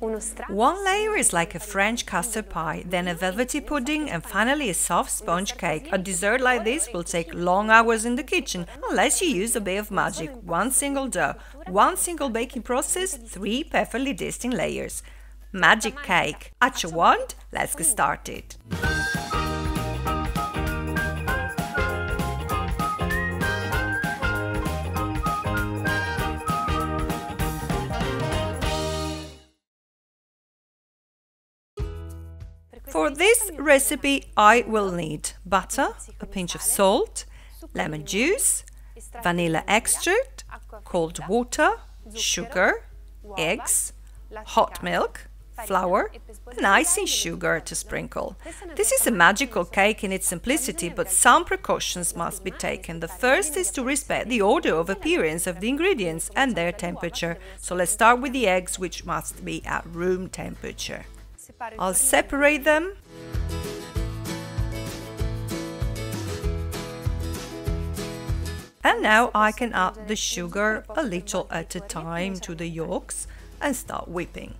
One layer is like a French custard pie, then a velvety pudding, and finally a soft sponge cake. A dessert like this will take long hours in the kitchen, unless you use a bit of magic. One single dough, one single baking process, 3 perfectly distinct layers. Magic cake. At your wand, let's get started. For this recipe, I will need butter, a pinch of salt, lemon juice, vanilla extract, cold water, sugar, eggs, hot milk, flour, and icing sugar to sprinkle. This is a magical cake in its simplicity, but some precautions must be taken. The first is to respect the order of appearance of the ingredients and their temperature. So let's start with the eggs, which must be at room temperature. I'll separate them. And now I can add the sugar a little at a time to the yolks and start whipping.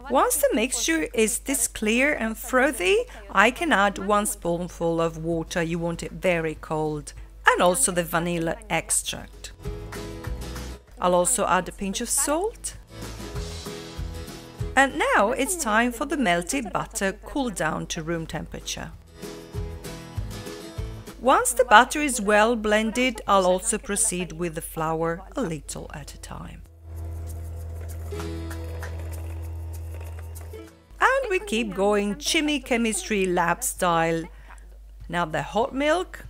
Once the mixture is this clear and frothy, I can add 1 spoonful of water, you want it very cold, and also the vanilla extract. I'll also add a pinch of salt. And now it's time for the melted butter cool down to room temperature. Once the butter is well blended, I'll also proceed with the flour a little at a time. And we keep going chimney chemistry lab style. Now the hot milk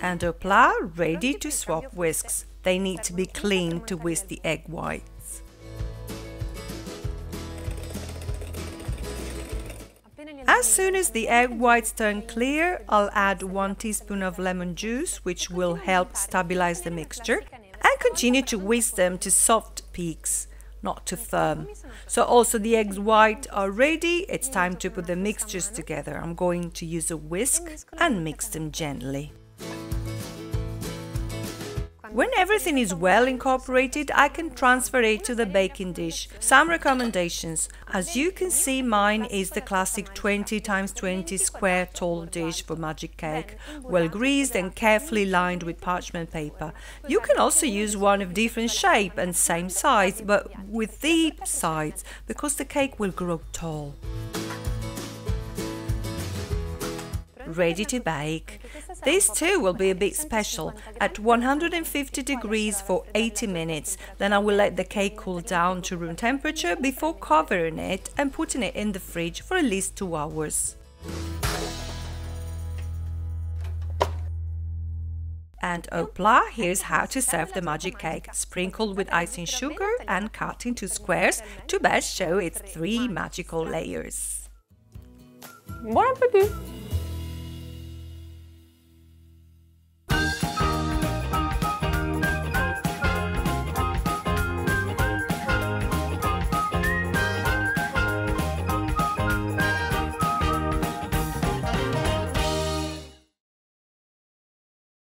and a plat ready to swap whisks. They need to be clean to whisk the egg whites. As soon as the egg whites turn clear, I'll add 1 teaspoon of lemon juice, which will help stabilize the mixture, and continue to whisk them to soft peaks, not too firm. So also the eggs white are ready, it's time to put the mixtures together. I'm going to use a whisk and mix them gently. When everything is well incorporated, I can transfer it to the baking dish. Some recommendations. As you can see, mine is the classic 20 x 20 square tall dish for magic cake, well greased and carefully lined with parchment paper. You can also use one of different shape and same size, but with the sides, because the cake will grow tall. Ready to bake. This too will be a bit special, at 150 degrees for 80 minutes. Then I will let the cake cool down to room temperature before covering it and putting it in the fridge for at least 2 hours. And au plat, here's how to serve the magic cake. Sprinkled with icing sugar and cut into squares to best show its 3 magical layers. Buon appetito!